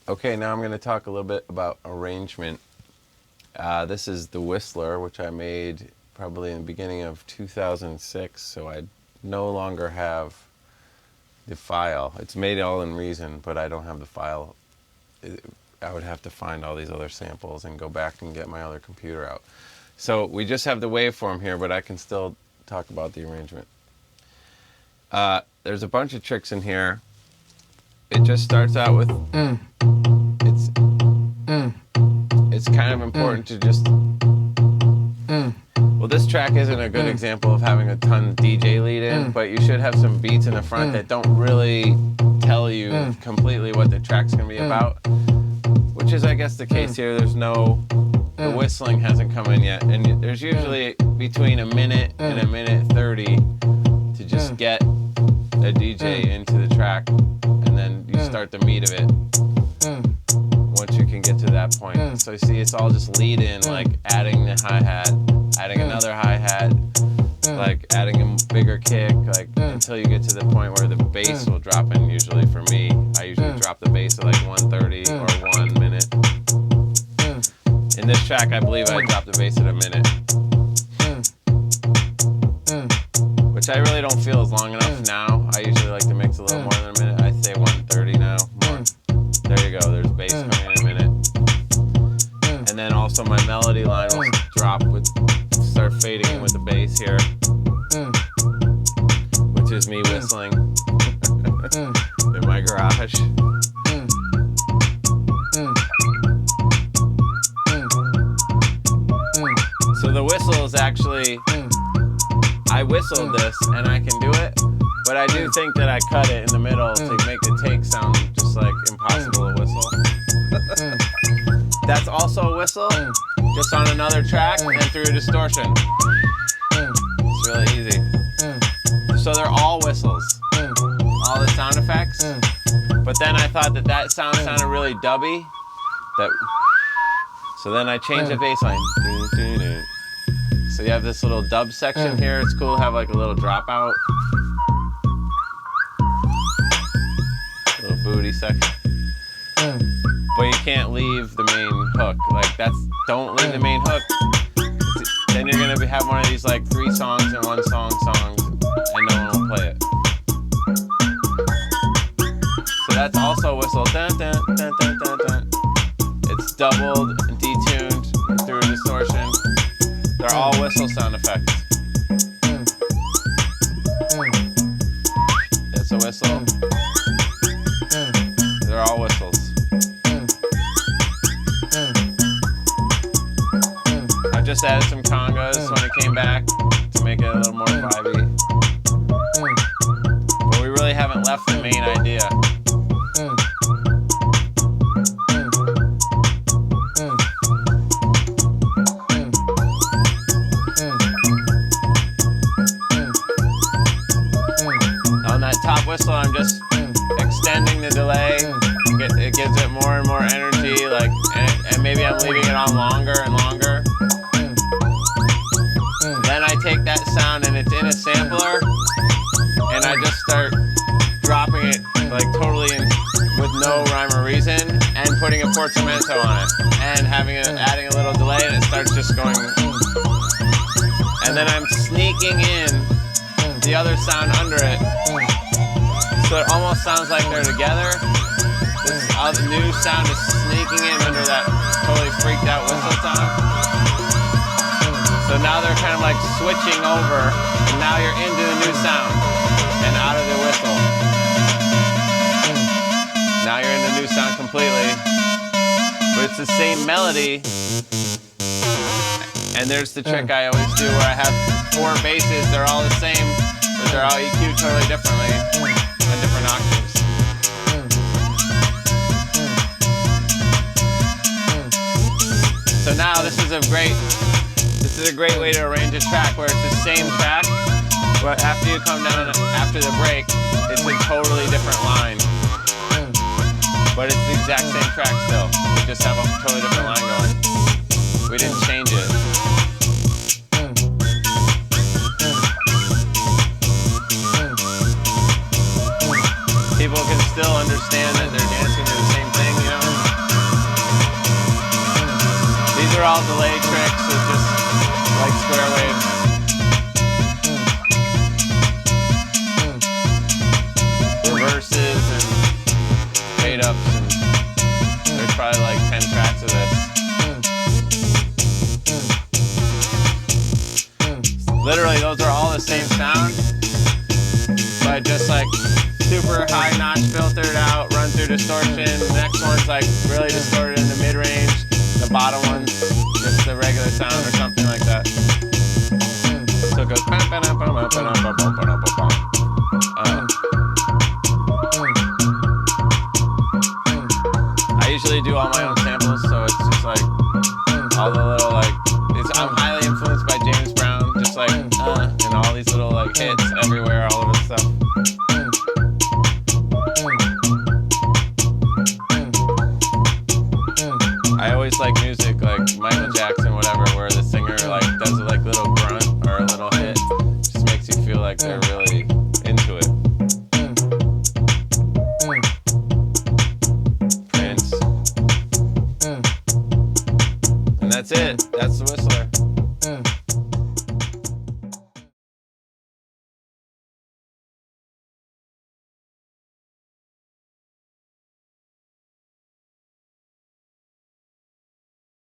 Okay, now I'm going to talk a little bit about arrangement. This is the Whistler, which I made probably in the beginning of 2006, so I no longer have the file. It's made all in Reason, but I don't have the file. I would have to find all these other samples and go back and get my other computer out. So we just have the waveform here, but I can still talk about the arrangement. There's a bunch of tricks in here. It just starts out with it's kind of important to just well, this track isn't a good example of having a ton of DJ lead in, but you should have some beats in the front that don't really tell you completely what the track's gonna be about, which is, I guess, the case here. There's no, the whistling hasn't come in yet, and there's usually between a minute and a minute 30 to just get a DJ into the track, and then you start the meat of it once you can get to that point. So you see, it's all just lead in, like adding the hi-hat, adding another hi-hat, like adding a bigger kick, like until you get to the point where the bass will drop in. Usually for me, I usually drop the bass at like 1:30 or 1 minute. In this track, I believe I dropped the bass at a minute, which I really don't feel is long enough now. I usually like to mix a little more than a minute. I say 1:30 now. More. There you go. There's bass coming in a minute. And then also my melody line will drop with, start fading in with the bass here, which is me whistling in my garage. So the whistle is actually, I whistled this and I can do it, but I do think that I cut it in the middle to make the take sound just like impossible to whistle. That's also a whistle, just on another track and through a distortion. It's really easy. So they're all whistles, all the sound effects. But then I thought that sound sounded really dubby. So then I changed the bass line. So you have this little dub section here. It's cool to have like a little dropout. Little booty section. But you can't leave the main hook. Like don't leave the main hook. Then you're gonna have one of these like 3 songs in one songs, and no one will play it. So that's also a whistle. Dun, dun, dun, dun, dun, dun. It's doubled and detuned through a distortion. They're all whistle sound effects. It's a whistle. They're all whistles. I just added some congas when it came back to make it a little more vibey. But we really haven't left the main idea. On that top whistle, I'm just extending the delay. It gives it more and more energy, like, and maybe I'm leaving it on longer and longer. Then I take that sound and it's in a sampler, and I just start dropping it like totally with no rhyme or reason, and putting a portamento on it, and adding a little delay, and it starts just going. And then I'm sneaking in the other sound under it, so it almost sounds like they're together. This other new sound is sneaking in under that totally freaked out whistle sound. So now they're kind of like switching over, and now you're into the new sound and out of the whistle. Now you're in the new sound completely, but it's the same melody. And there's the trick I always do, where I have 4 basses. They're all the same, but they're all EQ'd totally differently on different octaves. So now this is a great way to arrange a track, where it's the same track, but after you come down after the break, it's a totally different line. But it's the exact same track still. We just have a totally different line going. We didn't change it. People can still understand that they're dancing to the same thing, you know? are all delay tricks with just like square waves. Reverses and fade ups, and there's probably like 10 tracks of this. Literally, those are all the same sound, but just like super high notch filtered out, run through distortion. The next one's like really distorted in the mid range. The bottom one's just the regular sound or something like that. So it goes. I usually do all my own samples, so it's just like all the little like. I'm highly influenced by James Brown, just like and all these little like hits everywhere, all of this stuff. I always like music like Michael Jackson, whatever, where the singer like does a like little grunt or a little hit, just makes you feel like they're really into it. Prince, and that's it. That's the Whistler.